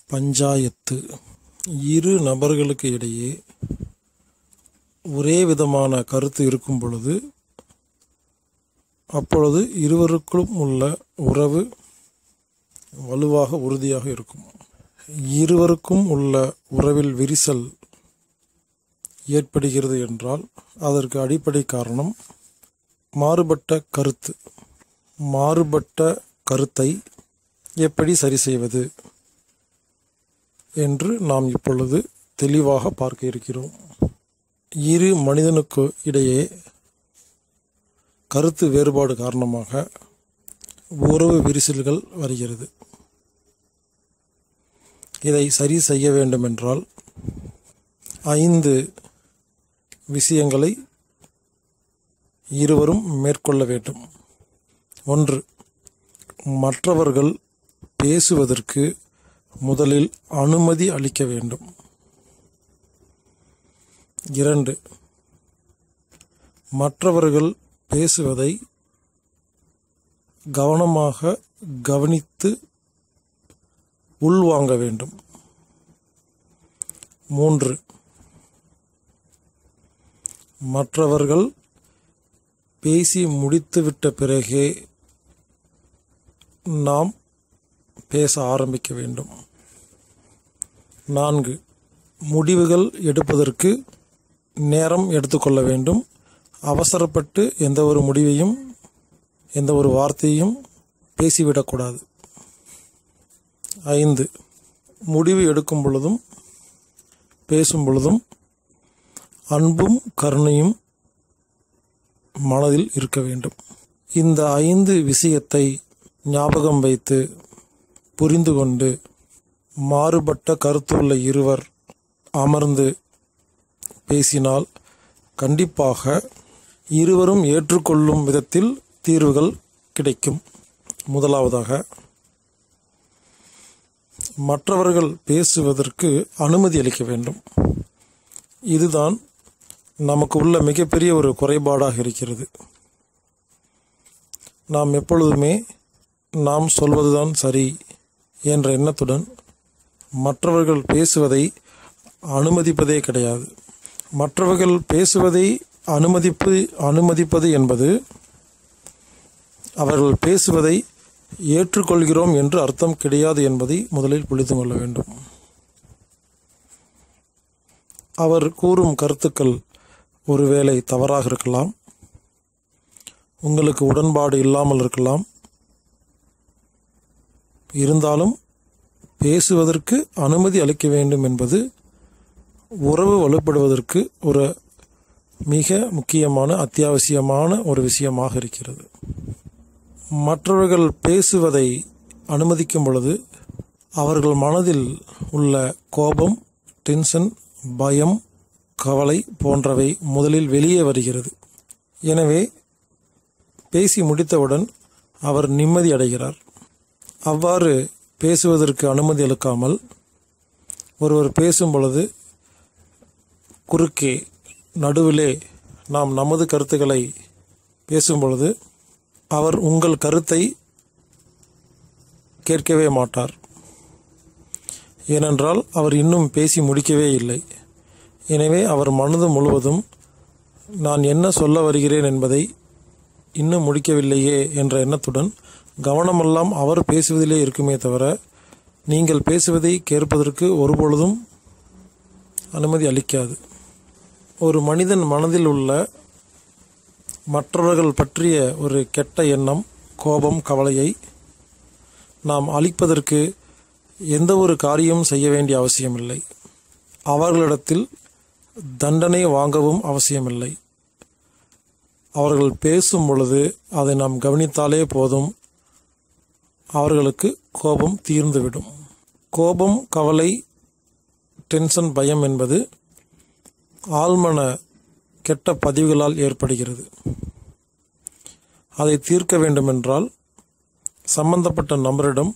பஞ்சாயத்து. இரு நபர்களுக்கு இடையே ஒரே விதமான கருத்து இருக்கும் பொழுது அப்பொழுது இருவருக்கும் உள்ள உறவு வலுவாக உறுதியாக இருக்கும். இருவருக்கும் உள்ள உறவில் விரிசல் ஏற்படுகிறது என்றால் அதற்கு அடிப்படை காரணம் மாறுபட்ட கருத்து. மாறுபட்ட கருத்தை எப்படி சரி செய்வது என்று நாம் இப்பொழுது தெளிவாக பார்க்க இருக்கிறோம். இரு மனிதனுக்கு இடையே கருத்து வேறுபாடு காரணமாக உறவு விரிசல்கள் வருகிறது. இதை சரி செய்ய வேண்டுமென்றால் 5 விஷயங்களை இருவரும் மேற்கொள்ள வேண்டும். 1. மற்றவர்கள் பேசுவதற்கு முதலில் அனுமதி அளிக்க வேண்டும். 2. மற்றவர்கள் பேசுவதை கவனமாக கவனித்து உள்வாங்க வேண்டும். 3. மற்றவர்கள் பேசி முடித்துவிட்ட பிறகே நாம் பேச ஆரம்பிக்க வேண்டும். 4. முடிவுகள் எடுப்பதற்கு நேரம் எடுத்துக்கொள்ள வேண்டும். அவசரப்பட்டு எந்த ஒரு முடிவையும் எந்த ஒரு வார்த்தையும் பேசிவிடக்கூடாது. 5. முடிவு எடுக்கும் பொழுதும் பேசும் பொழுதும் அன்பும் கருணையும் மனதில் இருக்க வேண்டும். இந்த 5 விஷயத்தை ஞாபகம் வைத்து புரிந்து கொண்டு மாறுபட்ட கருத்துள்ள இருவர் அமர்ந்து பேசினால் கண்டிப்பாக இருவரும் ஏற்றுக்கொள்ளும் விதத்தில் தீர்வுகள் கிடைக்கும். முதலாவதாக, மற்றவர்கள் பேசுவதற்கு அனுமதி அளிக்க வேண்டும். இதுதான் நமக்கு உள்ள மிகப்பெரிய ஒரு குறைபாடாக இருக்கிறது. நாம் எப்பொழுதுமே நாம் சொல்வதுதான் சரி என்ற எண்ணத்துடன் மற்றவர்கள் பேசுவதை அனுமதிப்பதே கிடையாது. மற்றவர்கள் பேசுவதை அனுமதிப்பது என்பது அவர்கள் பேசுவதை ஏற்றுக்கொள்கிறோம் என்று அர்த்தம் கிடையாது என்பதை முதலில் புரிந்து கொள்ள வேண்டும். அவர் கூறும் கருத்துக்கள் ஒருவேளை தவறாக இருக்கலாம், உங்களுக்கு உடன்பாடு இல்லாமல் இருக்கலாம். இருந்தாலும் பேசுவதற்கு அனுமதி அளிக்க வேண்டும் என்பது உறவு வலுப்படுவதற்கு ஒரு மிக முக்கியமான அத்தியாவசியமான ஒரு விஷயமாக இருக்கிறது. மற்றவர்கள் பேசுவதை அனுமதிக்கும் பொழுது அவர்கள் மனதில் உள்ள கோபம், டென்ஷன், பயம், கவலை போன்றவை முதலில் வெளியே வருகிறது. எனவே பேசி முடித்தவுடன் அவர் நிம்மதி அடைகிறார். அவ்வாறு பேசுவதற்கு அனுமதி அளிக்காமல் ஒருவர் பேசும் பொழுது குறுக்கே நடுவிலே நாம் நமது கருத்துக்களை பேசும் பொழுது அவர் உங்கள் கருத்தை கேட்கவே மாட்டார். ஏனென்றால் அவர் இன்னும் பேசி முடிக்கவே இல்லை. எனவே அவர் மனது முழுவதும் நான் என்ன சொல்ல வருகிறேன் என்பதை இன்னும் முடிக்கவில்லையே என்ற எண்ணத்துடன் கவனமெல்லாம் அவர் பேசுவதிலே இருக்குமே தவிர நீங்கள் பேசுவதை கேட்பதற்கு ஒருபொழுதும் அனுமதி அளிக்காது. ஒரு மனிதன் மனதில் உள்ள மற்றவர்கள் பற்றிய ஒரு கெட்ட எண்ணம், கோபம், கவலையை நாம் அழிப்பதற்கு எந்த ஒரு காரியமும் செய்ய வேண்டிய அவசியமில்லை. அவர்களிடத்தில் தண்டனை வாங்கவும் அவசியமில்லை. அவர்கள் பேசும் பொழுது அதை நாம் கவனித்தாலே போதும், அவர்களுக்கு கோபம் தீர்ந்துவிடும். கோபம், கவலை, டென்ஷன், பயம் என்பது ஆழ்மன கெட்ட பதிவுகளால் ஏற்படுகிறது. அதை தீர்க்க வேண்டுமென்றால் சம்பந்தப்பட்ட நபரிடம்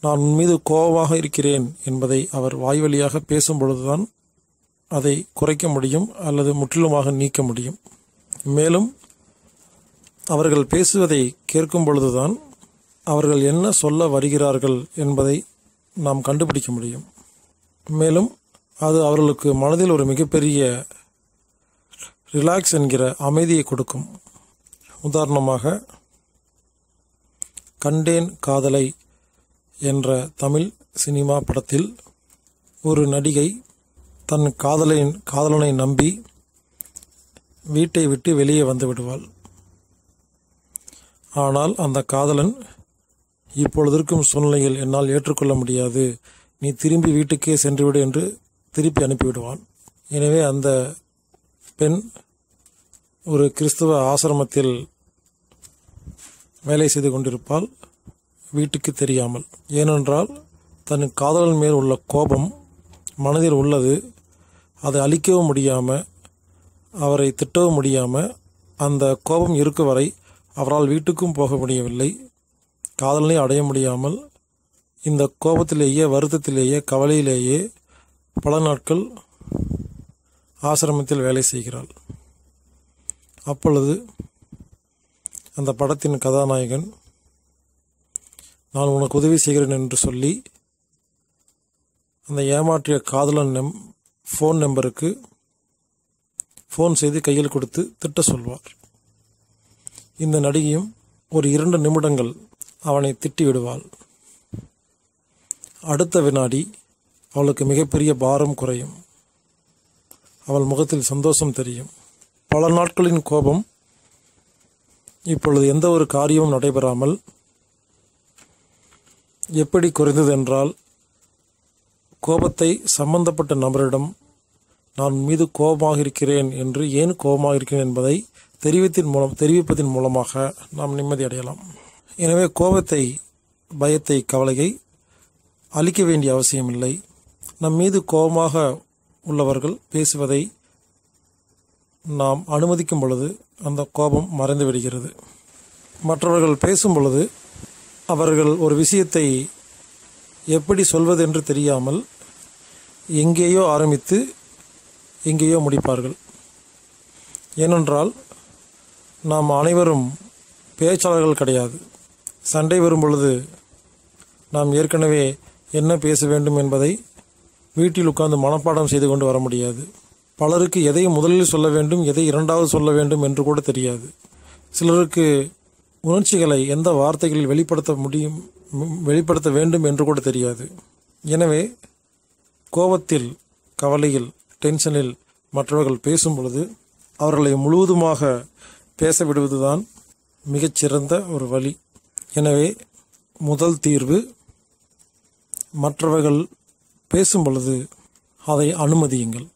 நான் உன் மீது கோபமாக இருக்கிறேன் என்பதை அவர் வாய் வழியாக பேசும் பொழுதுதான் அதை குறைக்க முடியும் அல்லது முற்றிலுமாக நீக்க முடியும். மேலும் அவர்கள் பேசுவதை கேட்கும் பொழுதுதான் அவர்கள் என்ன சொல்ல வருகிறார்கள் என்பதை நாம் கண்டுபிடிக்க முடியும். மேலும் அது அவர்களுக்கு மனதில் ஒரு மிகப்பெரிய ரிலாக்ஸ் என்கிற அமைதியை கொடுக்கும். உதாரணமாக, கண்டேன் காதலை என்ற தமிழ் சினிமா படத்தில் ஒரு நடிகை தன் காதலனை நம்பி வீட்டை விட்டு வெளியே வந்து விடுவாள். ஆனால் அந்த காதலன், இப்பொழுது இருக்கும் சூழ்நிலையில் என்னால் ஏற்றுக்கொள்ள முடியாது, நீ திரும்பி வீட்டுக்கே சென்றுவிடு என்று திருப்பி அனுப்பிவிடுவான். எனவே அந்த பெண் ஒரு கிறிஸ்துவ ஆசிரமத்தில் வேலை செய்து கொண்டிருப்பாள், வீட்டுக்கு தெரியாமல். ஏனென்றால் தன் காதலன் மேல் உள்ள கோபம் மனதில் உள்ளது. அதை அழிக்கவும் முடியாமல், அவரை திட்டவும் முடியாமல், அந்த கோபம் இருக்கும் வரை அவரால் வீட்டுக்கும் போக முடியவில்லை, காதலனை அடைய முடியாமல் இந்த கோபத்திலேயே, வருத்தத்திலேயே, கவலையிலேயே பல நாட்கள் ஆசிரமத்தில் வேலை செய்கிறாள். அப்பொழுது அந்த படத்தின் கதாநாயகன், நான் உனக்கு உதவி செய்கிறேன் என்று சொல்லி அந்த ஏமாற்றிய காதலன் ஃபோன் நம்பருக்கு ஃபோன் செய்து கையில் கொடுத்து திட்ட சொல்வார். இந்த நடிகையும் ஒரு 2 நிமிடங்கள் அவனை திட்டி விடுவாள். அடுத்த வினாடி அவளுக்கு மிகப்பெரிய பாரம் குறையும். அவள் முகத்தில் சந்தோஷம் தெரியும். பல நாட்களின் கோபம் இப்பொழுது எந்த ஒரு காரியமும் நடைபெறாமல் எப்படி குறைந்தது என்றால், கோபத்தை சம்பந்தப்பட்ட நபரிடம் நான் மீது கோபமாக இருக்கிறேன் என்று, ஏன் கோபமாக இருக்கிறேன் என்பதை தெரிவிப்பதன் மூலமாக நாம் நிம்மதி அடையலாம். எனவே கோபத்தை, பயத்தை, கவலையை அழிக்க வேண்டிய அவசியமில்லை. நம் மீது கோபமாக உள்ளவர்கள் பேசுவதை நாம் அனுமதிக்கும் பொழுது அந்த கோபம் மறைந்து விடுகிறது. மற்றவர்கள் பேசும் பொழுது அவர்கள் ஒரு விஷயத்தை எப்படி சொல்வது என்று தெரியாமல் எங்கேயோ ஆரம்பித்து எங்கேயோ முடிப்பார்கள். ஏனென்றால் நாம் அனைவரும் பேச்சாளர்கள் கிடையாது. சண்டை வரும் பொழுது நாம் ஏற்கனவே என்ன பேச வேண்டும் என்பதை வீட்டில் உட்கார்ந்து மனப்பாடம் செய்து கொண்டு வர முடியாது. பலருக்கு எதை முதலில் சொல்ல வேண்டும், எதை இரண்டாவது சொல்ல வேண்டும் என்று கூட தெரியாது. சிலருக்கு உணர்ச்சிகளை எந்த வார்த்தைகளில் வெளிப்படுத்த வேண்டும் என்று கூட தெரியாது. எனவே கோபத்தில், கவலையில், டென்ஷனில் மற்றவர்கள் பேசும் பொழுது அவர்களை முழுவதுமாக பேச விடுவதுதான் மிகச்சிறந்த ஒரு வழி. எனவே முதல் தீர்வு, மற்றவர்கள் பேசும் பொழுது அதை அனுமதியுங்கள்.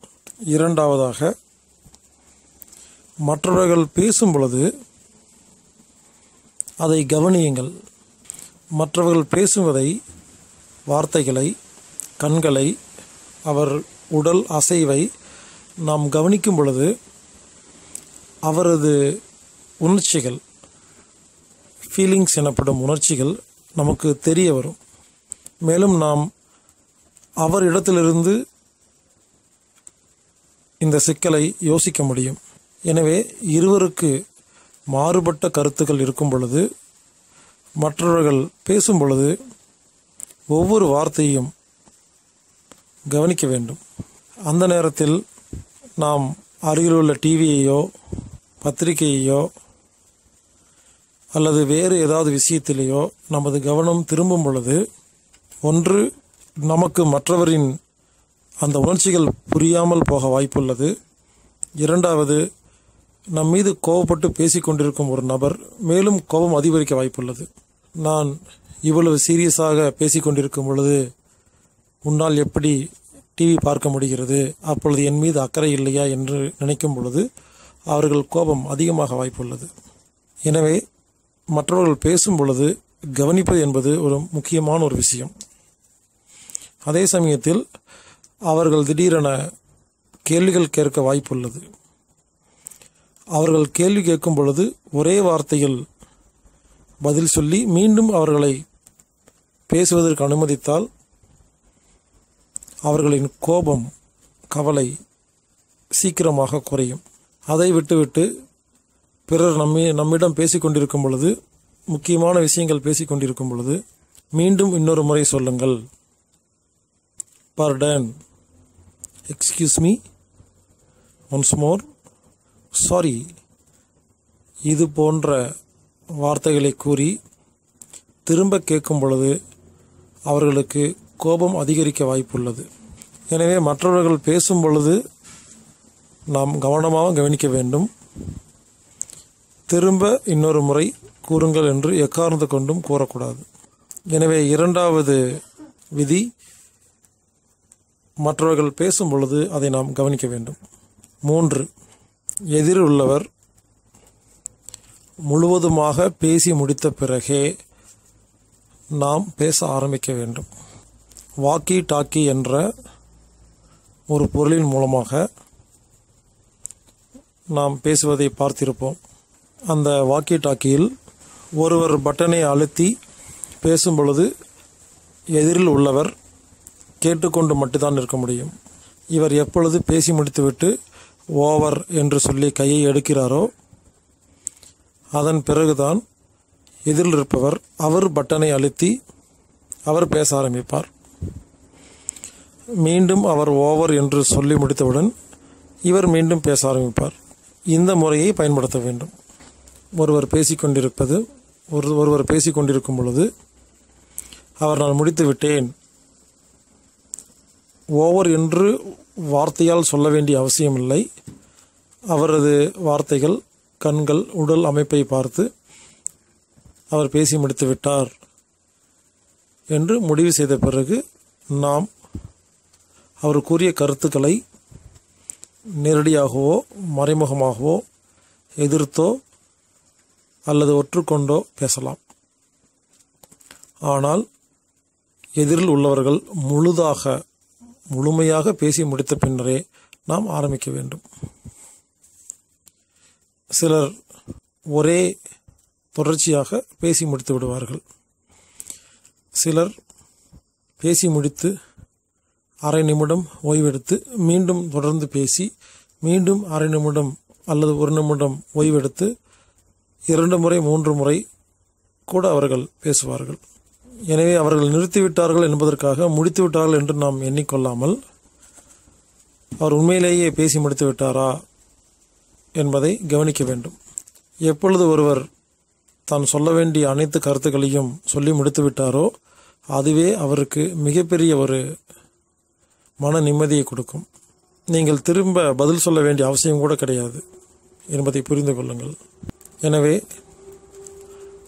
இரண்டாவதாக, மற்றவர்கள் பேசும் பொழுது அதை கவனியுங்கள். மற்றவர்கள் பேசுவதை, வார்த்தைகளை, கண்களை, அவர் உடல் அசைவை நாம் கவனிக்கும் பொழுது அவரது உணர்ச்சிகள், ஃபீலிங்ஸ் எனப்படும் உணர்ச்சிகள் நமக்கு தெரிய வரும். மேலும் நாம் அவர் இடத்திலிருந்து இந்த சிக்கலை யோசிக்க முடியும். எனவே இருவருக்கு மாறுபட்ட கருத்துக்கள் இருக்கும் பொழுது, மற்றவர்கள் பேசும் பொழுது ஒவ்வொரு வார்த்தையும் கவனிக்க வேண்டும். அந்த நேரத்தில் நாம் அருகிலுள்ள டிவியையோ, பத்திரிகையையோ அல்லது வேறு ஏதாவது விஷயத்திலேயோ நமது கவனம் திரும்பும் பொழுது, ஒன்று நமக்கு மற்றவரின் அந்த உணர்ச்சிகள் புரியாமல் போக வாய்ப்புள்ளது. இரண்டாவது, நம் மீது கோபப்பட்டு பேசிக்கொண்டிருக்கும் ஒரு நபர் மேலும் கோபம் அதிகரிக்க வாய்ப்புள்ளது. நான் இவ்வளவு சீரியஸாக பேசிக்கொண்டிருக்கும் பொழுது உன்னால் எப்படி டிவி பார்க்க முடிகிறது, அப்பொழுது என் மீது அக்கறை இல்லையா என்று நினைக்கும் பொழுது அவர்கள் கோபம் அதிகமாக வாய்ப்புள்ளது. எனவே மற்றவர்கள் பேசும் பொழுது கவனிப்பது என்பது ஒரு முக்கியமான ஒரு விஷயம். அதே சமயத்தில் அவர்கள் திடீரென கேள்விகள் கேட்க வாய்ப்புள்ளது. அவர்கள் கேள்வி கேட்கும் பொழுது ஒரே வார்த்தையில் பதில் சொல்லி மீண்டும் அவர்களை பேசுவதற்கு அனுமதித்தால் அவர்களின் கோபம், கவலை சீக்கிரமாக குறையும். அதை விட்டுவிட்டு பிறர் நம்மிடம் பேசிக்கொண்டிருக்கும் பொழுது, முக்கியமான விஷயங்கள் பேசிக்கொண்டிருக்கும் பொழுது மீண்டும் இன்னொரு முறை சொல்லுங்கள் pardon, excuse me, once more, sorry, இது போன்ற வார்த்தைகளை கூறி திரும்ப கேட்கும் பொழுது அவர்களுக்கு கோபம் அதிகரிக்க வாய்ப்புள்ளது. எனவே மற்றவர்கள் பேசும் பொழுது நாம் கவனமாக கவனிக்க வேண்டும். திரும்ப இன்னொரு முறை கூறுங்கள் என்று எக்காரணத்து கொண்டும் கூறக்கூடாது. எனவே இரண்டாவது விதி, மற்றவர்கள் பேசும் பொழுது அதை நாம் கவனிக்க வேண்டும். 3, எதிரில் உள்ளவர் முழுவதுமாக பேசி முடித்த பிறகே நாம் பேச ஆரம்பிக்க வேண்டும். வாக்கி டாக்கி என்ற ஒரு பொருளின் மூலமாக நாம் பேசுவதை பார்த்திருப்போம். அந்த வாக்கி டாக்கியில் ஒருவர் பட்டனை அழுத்தி பேசும் பொழுது எதிரில் உள்ளவர் கேட்டுக்கொண்டு மட்டும்தான் இருக்க முடியும். இவர் எப்பொழுது பேசி முடித்துவிட்டு ஓவர் என்று சொல்லி கையை எடுக்கிறாரோ அதன் பிறகுதான் எதிரில் இருப்பவர் அவர் பட்டனை அழுத்தி அவர் பேச ஆரம்பிப்பார். மீண்டும் அவர் ஓவர் என்று சொல்லி முடித்தவுடன் இவர் மீண்டும் பேச ஆரம்பிப்பார். இந்த முறையை பயன்படுத்த வேண்டும். ஒருவர் பேசிக்கொண்டிருக்கும் பொழுது அவர் நான் முடித்து விட்டேன், ஓவர் என்று வார்த்தையால் சொல்ல வேண்டிய அவசியமில்லை. அவரது வார்த்தைகள், கண்கள், உடல் அமைப்பை பார்த்து அவர் பேசி முடித்து விட்டார் என்று முடிவு செய்த பிறகு நாம் அவர் கூறிய கருத்துக்களை நேரடியாகவோ மறைமுகமாகவோ எதிர்த்தோ அல்லது ஒற்றுக்கொண்டோ பேசலாம். ஆனால் எதிரில் உள்ளவர்கள் முழுமையாக பேசி முடித்த பின்னரே நாம் ஆரம்பிக்க வேண்டும். சிலர் ஒரே தொடர்ச்சியாக பேசி முடித்து விடுவார்கள். சிலர் பேசி முடித்து அரை நிமிடம் ஓய்வெடுத்து மீண்டும் தொடர்ந்து பேசி மீண்டும் அரை நிமிடம் அல்லது 1 நிமிடம் ஓய்வெடுத்து 2 முறை 3 முறை கூட அவர்கள் பேசுவார்கள். எனவே அவர்கள் நிறுத்திவிட்டார்கள் என்பதற்காக முடித்துவிட்டார்கள் என்று நாம் எண்ணிக்கொள்ளாமல் அவர் உண்மையிலேயே பேசி முடித்து விட்டாரா என்பதை கவனிக்க வேண்டும். எப்பொழுது ஒருவர் தான் சொல்ல வேண்டிய அனைத்து கருத்துக்களையும் சொல்லி முடித்து விட்டாரோ அதுவே அவருக்கு மிகப்பெரிய ஒரு மன நிம்மதியை கொடுக்கும். நீங்கள் திரும்ப பதில் சொல்ல வேண்டிய அவசியம் கூட கிடையாது என்பதை புரிந்து கொள்ளுங்கள். எனவே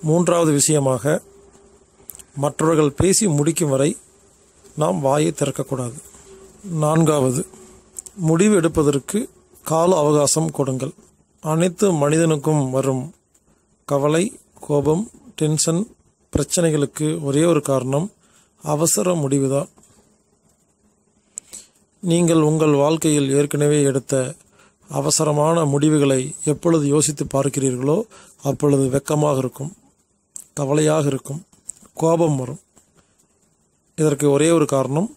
3வது விஷயமாக, மற்றவர்கள் பேசி முடிக்கும் வரை நாம் வாயை திறக்கக்கூடாது. 4வது, முடிவு எடுப்பதற்கு கால அவகாசம் கொடுங்கள். அனைத்து மனிதனுக்கும் வரும் கவலை, கோபம், டென்ஷன், பிரச்சனைகளுக்கு ஒரே ஒரு காரணம், அவசர முடிவுதான். நீங்கள் உங்கள் வாழ்க்கையில் ஏற்கனவே எடுத்த அவசரமான முடிவுகளை எப்பொழுது யோசித்து பார்க்கிறீர்களோ அப்பொழுது வெட்கமாக இருக்கும், கவலையாக இருக்கும், கோபம் வரும். இதற்கு ஒரே ஒரு காரணம்,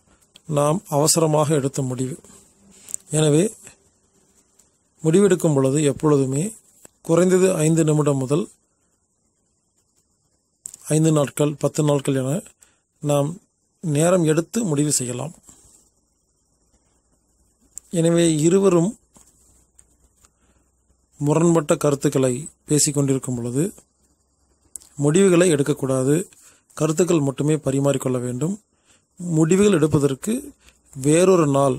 நாம் அவசரமாக எடுத்த முடிவு. எனவே முடிவெடுக்கும் பொழுது எப்பொழுதுமே குறைந்தது 5 நிமிடம் முதல் 5 நாட்கள் 10 நாட்கள் என நாம் நேரம் எடுத்து முடிவு செய்யலாம். எனவே இருவரும் முரண்பட்ட கருத்துக்களை பேசிக்கொண்டிருக்கும் பொழுது முடிவுகளை எடுக்கக்கூடாது. கருத்துக்கள் மட்டுமே பரிமாறிக்கொள்ள வேண்டும். முடிவுகள் எடுப்பதற்கு வேறொரு நாள்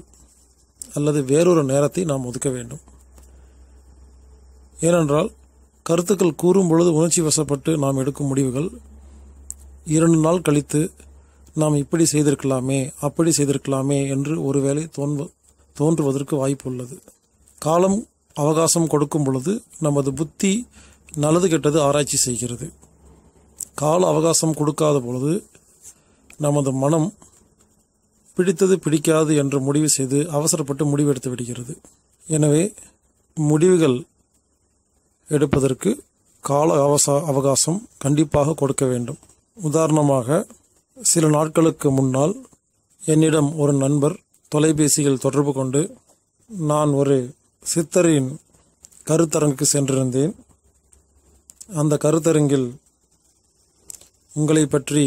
அல்லது வேறொரு நேரத்தை நாம் ஒதுக்க வேண்டும். ஏனென்றால் கருத்துக்கள் கூறும் பொழுது உணர்ச்சி வசப்பட்டு நாம் எடுக்கும் முடிவுகள் 2 நாள் கழித்து நாம் இப்படி செய்திருக்கலாமே, அப்படி செய்திருக்கலாமே என்று ஒருவேளை தோன்றுவதற்கு வாய்ப்பு உள்ளது. காலம் அவகாசம் கொடுக்கும் பொழுது நமது புத்தி நல்லது கெட்டது ஆராய்ச்சி செய்கிறது. கால அவகாசம் கொடுக்காத பொழுது நமது மனம் பிடித்தது பிடிக்காது என்று முடிவு செய்து அவசரப்பட்டு முடிவெடுத்து விடுகிறது. எனவே முடிவுகள் எடுப்பதற்கு கால அவகாசம் கண்டிப்பாக கொடுக்க வேண்டும். உதாரணமாக, சில நாட்களுக்கு முன்னால் என்னிடம் ஒரு நண்பர் தொலைபேசியில் தொடர்பு கொண்டு, நான் ஒரு சித்தரின் கருத்தரங்குக்கு சென்றிருந்தேன், அந்த கருத்தரங்கில் உங்களை பற்றி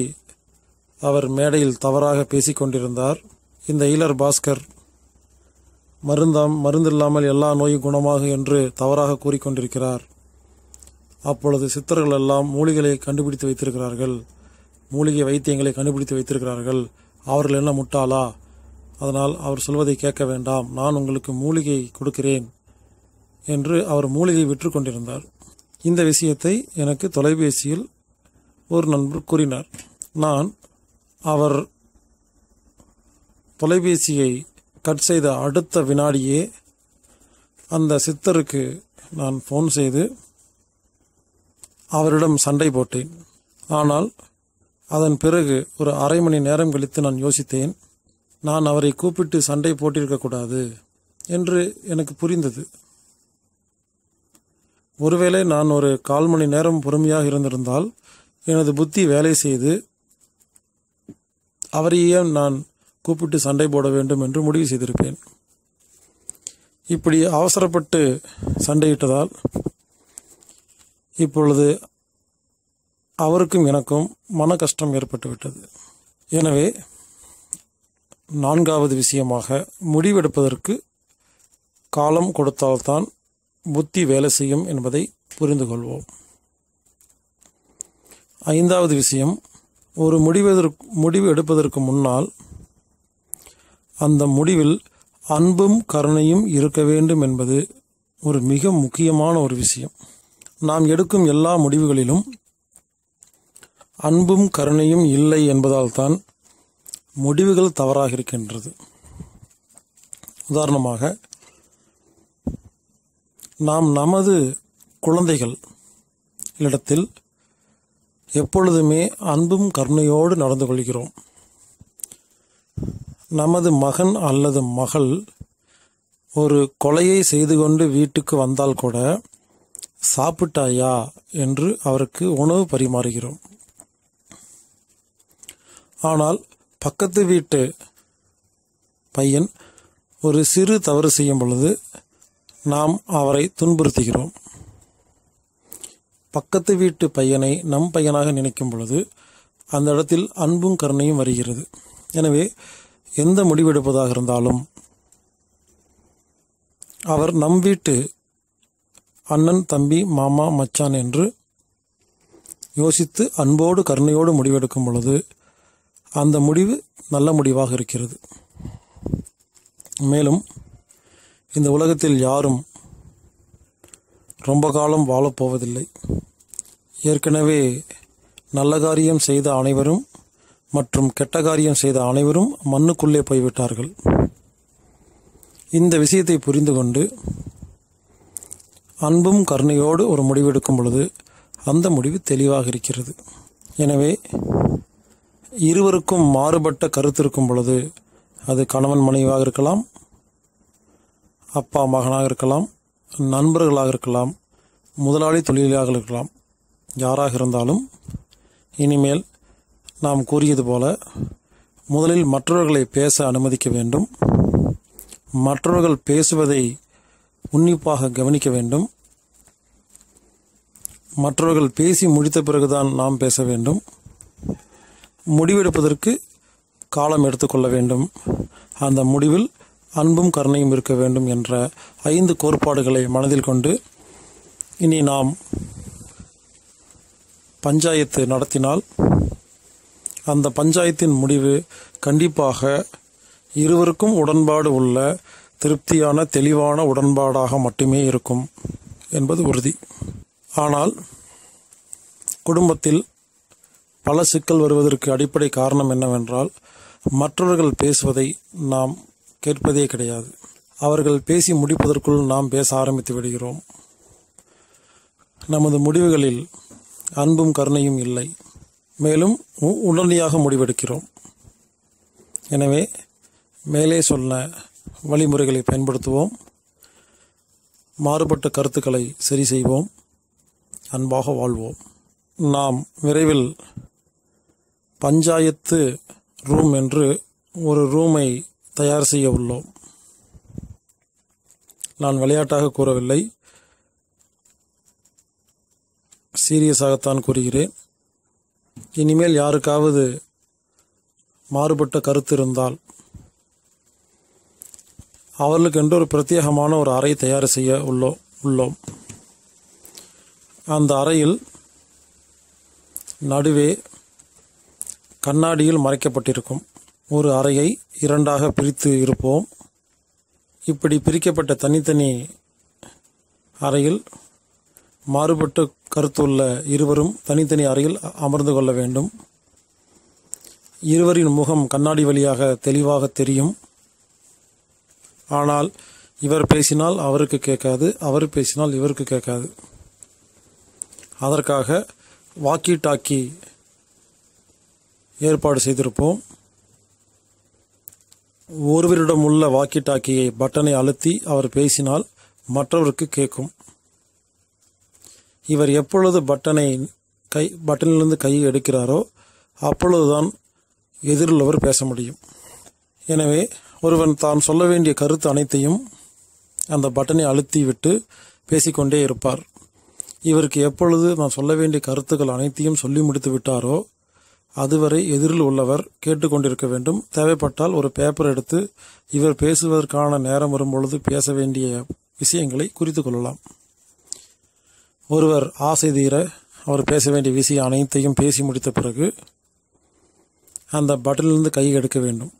அவர் மேடையில் தவறாக பேசிக்கொண்டிருந்தார் இந்த ஈலர் பாஸ்கர் மருந்தில்லாமல் எல்லா நோயும் குணமாகும் என்று தவறாக கூறிக்கொண்டிருக்கிறார். அப்பொழுது சித்தர்கள் எல்லாம் மூலிகளை கண்டுபிடித்து வைத்திருக்கிறார்கள், மூலிகை வைத்தியங்களை கண்டுபிடித்து வைத்திருக்கிறார்கள். அவர்கள் என்ன முட்டாளா? அதனால் அவர் சொல்வதை கேட்க வேண்டாம், நான் உங்களுக்கு மூலிகை கொடுக்கிறேன் என்று அவர் மூலிகை விற்று கொண்டிருந்தார். இந்த விஷயத்தை எனக்கு தொலைபேசியில் ஒரு நண்பர் கூறினார். நான் அவர் தொலைபேசியை கட் செய்த அடுத்த வினாடியே அந்த சித்தருக்கு நான் ஃபோன் செய்து அவரிடம் சண்டை போட்டேன். ஆனால் அதன் பிறகு ஒரு அரை மணி நேரம் கழித்து நான் யோசித்தேன், நான் அவரை கூப்பிட்டு சண்டை போட்டிருக்கக்கூடாது என்று எனக்கு புரிந்தது. ஒருவேளை நான் ஒரு 1/4 மணி நேரம் பொறுமையாக இருந்திருந்தால் எனது புத்தி வேலை செய்து அவரையே நான் கூப்பிட்டு சண்டை போட வேண்டும் என்று முடிவு செய்திருப்பேன். இப்படி அவசரப்பட்டு சண்டையிட்டதால் இப்பொழுது அவருக்கும் எனக்கும் மன கஷ்டம் ஏற்பட்டுவிட்டது. எனவே 4வது விஷயமாக, முடிவெடுப்பதற்கு காலம் கொடுத்தால்தான் புத்தி வேலை செய்யும் என்பதை புரிந்து கொள்வோம். 5வது விஷயம், ஒரு முடிவு எடுப்பதற்கு முன்னால் அந்த முடிவில் அன்பும் கருணையும் இருக்க வேண்டும் என்பது ஒரு மிக முக்கியமான ஒரு விஷயம். நாம் எடுக்கும் எல்லா முடிவுகளிலும் அன்பும் கருணையும் இல்லை என்பதால் தான் முடிவுகள் தவறாக இருக்கின்றது. உதாரணமாக, நாம் நமது குழந்தைகள் இடத்தில் எப்பொழுதுமே அன்பும் கருணையோடு நடந்து கொள்கிறோம். நமது மகன் அல்லது மகள் ஒரு கொலையை செய்து கொண்டு வீட்டுக்கு வந்தால் கூட சாப்பிட்டாயா என்று அவருக்கு உணவு பரிமாறுகிறோம். ஆனால் பக்கத்து வீட்டு பையன் ஒரு சிறு தவறு செய்யும் பொழுது நாம் அவரை துன்புறுத்துகிறோம். பக்கத்து வீட்டு பையனை நம் பையனாக நினைக்கும் பொழுது அந்த இடத்தில் அன்பும் கருணையும் வருகிறது. எனவே எந்த முடிவெடுப்பதாக இருந்தாலும் அவர் நம் வீட்டு அண்ணன், தம்பி, மாமா, மச்சான் என்று யோசித்து அன்போடு கருணையோடு முடிவெடுக்கும் பொழுது அந்த முடிவு நல்ல முடிவாக இருக்கிறது. மேலும் இந்த உலகத்தில் யாரும் ரொம்ப காலம் வாழப்போவதில்லை. ஏற்கனவே நல்ல காரியம் செய்த அனைவரும் மற்றும் கெட்ட காரியம் செய்த அனைவரும் மண்ணுக்குள்ளே போய்விட்டார்கள். இந்த விஷயத்தை புரிந்து கொண்டு அன்பும் கருணையோடு ஒரு முடிவெடுக்கும் பொழுது அந்த முடிவு தெளிவாக இருக்கிறது. எனவே இருவருக்கும் மாறுபட்ட கருத்து இருக்கும் பொழுது, அது கணவன் மனைவியாக இருக்கலாம், அப்பா மகனாக இருக்கலாம், நண்பர்களாக இருக்கலாம், முதலாளி தொழிலாளர்கள் இருக்கலாம், யாராக இருந்தாலும் இனிமேல் நாம் கூறியது போல முதலில் மற்றவர்களை பேச அனுமதிக்க வேண்டும். மற்றவர்கள் பேசுவதை உன்னிப்பாக கவனிக்க வேண்டும். மற்றவர்கள் பேசி முடித்த பிறகுதான் நாம் பேச வேண்டும். முடிவெடுப்பதற்கு காலம் எடுத்துக்கொள்ள வேண்டும். அந்த முடிவில் அன்பும் கருணையும் இருக்க வேண்டும் என்ற 5 கோட்பாடுகளை மனதில் கொண்டு இனி நாம் பஞ்சாயத்து நடத்தினால் அந்த பஞ்சாயத்தின் முடிவு கண்டிப்பாக இருவருக்கும் உடன்பாடு உள்ள திருப்தியான தெளிவான உடன்பாடாக மட்டுமே இருக்கும் என்பது உறுதி. ஆனால் குடும்பத்தில் பல சிக்கல் வருவதற்கு அடிப்படை காரணம் என்னவென்றால், மற்றவர்கள் பேசுவதை நாம் கேட்பதே கிடையாது. அவர்கள் பேசி முடிப்பதற்குள் நாம் பேச ஆரம்பித்து விடுகிறோம். நமது முடிவுகளில் அன்பும் கருணையும் இல்லை. மேலும் உடனடியாக முடிவெடுக்கிறோம். எனவே மேலே சொன்ன வழிமுறைகளை பயன்படுத்துவோம். மாறுபட்ட கருத்துக்களை சரி செய்வோம். அன்பாக வாழ்வோம். நாம் விரைவில் பஞ்சாயத்து ரூம் என்று ஒரு ரூமை தயார் செய்ய உள்ளோம். நான் விளையாட்டாக கூறவில்லை, சீரியஸாகத்தான் கூறுகிறேன். இனிமேல் யாருக்காவது மாறுபட்ட கருத்து இருந்தால் அவர்களுக்கென்று ஒரு பிரத்யேகமான ஒரு அறை தயார் செய்ய உள்ளோம். அந்த அறையில் நடுவே கண்ணாடியில் மறைக்கப்பட்டிருக்கும் ஒரு அறையை 2ஆக பிரித்து இருப்போம். இப்படி பிரிக்கப்பட்ட தனித்தனி அறையில் மாறுபட்ட கருத்துள்ள இருவரும் தனித்தனி அறையில் அமர்ந்து கொள்ள வேண்டும். இருவரின் முகம் கண்ணாடி வழியாக தெளிவாக தெரியும். ஆனால் இவர் பேசினால் அவருக்கு கேட்காது, அவர் பேசினால் இவருக்கு கேட்காது. அதற்காக வாக்கி டாக்கி ஏற்பாடு செய்திருப்போம். ஒருவரிடம் உள்ள வாக்கி டாக்கியை பட்டனை அழுத்தி அவர் பேசினால் மற்றவருக்கு கேட்கும். இவர் எப்பொழுது பட்டனிலிருந்து கையை எடுக்கிறாரோ அப்பொழுதுதான் எதிரிலுள்ளவர் பேச முடியும். எனவே ஒருவன் தான் சொல்ல வேண்டிய கருத்து அனைத்தையும் அந்த பட்டனை அழுத்தி விட்டு பேசிக்கொண்டே இருப்பார். இவருக்கு எப்பொழுது நான் சொல்ல வேண்டிய கருத்துக்கள் அனைத்தையும் சொல்லி முடித்து விட்டாரோ அதுவரை எதிரில் உள்ளவர் கேட்டுக்கொண்டிருக்க வேண்டும். தேவைப்பட்டால் ஒரு பேப்பர் எடுத்து இவர் பேசுவதற்கான நேரம் வரும்பொழுது பேச வேண்டிய விஷயங்களை குறித்து கொள்ளலாம். ஒருவர் ஆசை தீர அவர் பேச வேண்டிய விஷயம் அனைத்தையும் பேசி முடித்த பிறகு அந்த பட்டனிலிருந்து கையை எடுக்க வேண்டும்.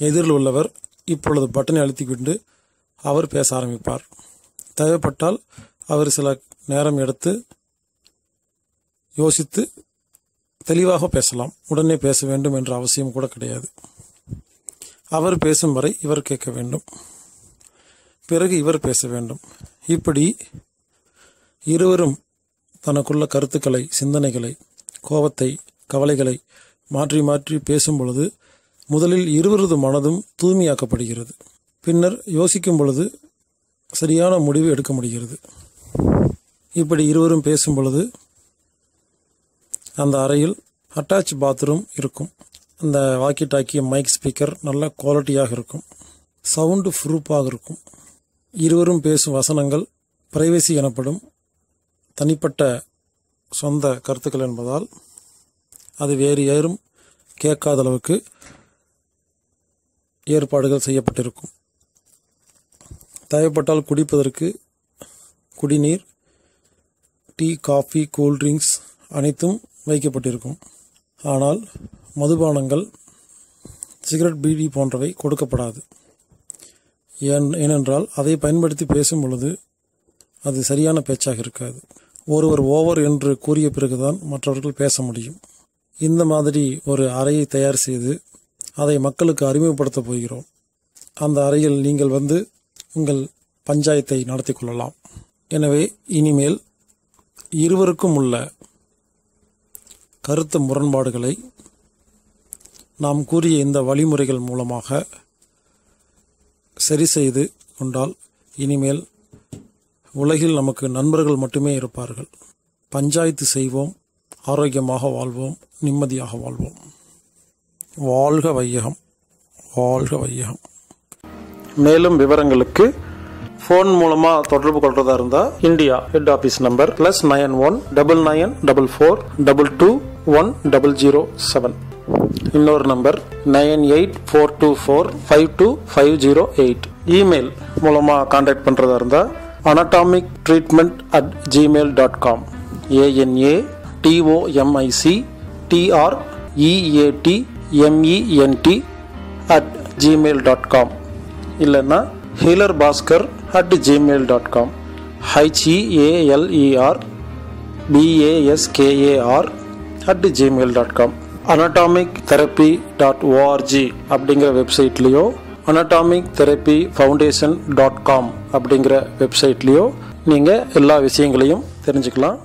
எதிரில் உள்ளவர் இப்பொழுது பட்டனை அழுத்திக்கொண்டு அவர் பேச ஆரம்பிப்பார். தேவைப்பட்டால் அவர் சில நேரம் எடுத்து யோசித்து தெளிவாக பேசலாம். உடனே பேச வேண்டும் என்ற அவசியம் கூட கிடையாது. அவர் பேசும் வரை இவர் கேட்க வேண்டும், பிறகு இவர் பேச வேண்டும். இப்படி இருவரும் தனக்குள்ள கருத்துக்களை, சிந்தனைகளை, கோபத்தை, கவலைகளை மாற்றி மாற்றி பேசும் பொழுது முதலில் இருவரது மனதும் தூய்மையாக்கப்படுகிறது. பின்னர் யோசிக்கும் பொழுது சரியான முடிவு எடுக்க முடிகிறது. இப்படி இருவரும் பேசும் பொழுது அந்த அறையில் அட்டாச் பாத்ரூம் இருக்கும். அந்த வாக்கி டாக்கி மைக் ஸ்பீக்கர் நல்ல குவாலிட்டியாக இருக்கும். சவுண்டு ப்ரூஃபாக இருக்கும். இருவரும் பேசும் வசனங்கள் பிரைவசி எனப்படும் தனிப்பட்ட சொந்த கருத்துக்கள் என்பதால் அது வேறு யாரும் கேட்காத அளவுக்கு ஏற்பாடுகள் செய்யப்பட்டிருக்கும். தேவைப்பட்டால் குடிப்பதற்கு குடிநீர், டீ, காஃபி, கூல்ட்ரிங்க்ஸ் அனைத்தும் வைக்கப்பட்டிருக்கும். ஆனால் மதுபானங்கள், சிகரெட், பீடி போன்றவை கொடுக்கப்படாது. ஏனென்றால் அதை பயன்படுத்தி பேசும் பொழுது அது சரியான பேச்சாக இருக்காது. ஒருவர் ஓவர் என்று கூறிய பிறகுதான் மற்றவர்கள் பேச முடியும். இந்த மாதிரி ஒரு அறையை தயார் செய்து அதை மக்களுக்கு அறிமுகப்படுத்தப் போகிறோம். அந்த அறையில் நீங்கள் வந்து உங்கள் பஞ்சாயத்தை நடத்தி கொள்ளலாம். எனவே இனிமேல் இருவருக்கும் உள்ள கருத்து முரண்பாடுகளை நாம் கூறிய இந்த வழிமுறைகள் மூலமாக சரி செய்து கொண்டால் இனிமேல் உலகில் நமக்கு நண்பர்கள் மட்டுமே இருப்பார்கள். பஞ்சாயத்து செய்வோம், ஆரோக்கியமாக வாழ்வோம், நிம்மதியாக வாழ்வோம். வாழ்க வையகம், வாழ்க வையகம். மேலும் விவரங்களுக்கு ஃபோன் மூலமாக தொடர்பு கொள்றதா இருந்தால் இந்தியா ஹெட் ஆஃபீஸ் நம்பர் +91 9944221007. இன்னொரு நம்பர் 9842452508. இமெயில் மூலமாக கான்டாக்ட் பண்ணுறதா இருந்தால் anatomictreatment@gmail.com. ANATOMICTREATMENT@gmail.com. இல்லைன்னா healerbhaskar@gmail.com. HEALERBASKAR@gmail.com. anatomictherapy.org அப்படிங்கிற வெப்சைட்லேயோ anatomictherapyfoundation.com அப்படிங்கிற வெப்சைட்லேயோ நீங்கள் எல்லா விஷயங்களையும் தெரிஞ்சுக்கலாம்.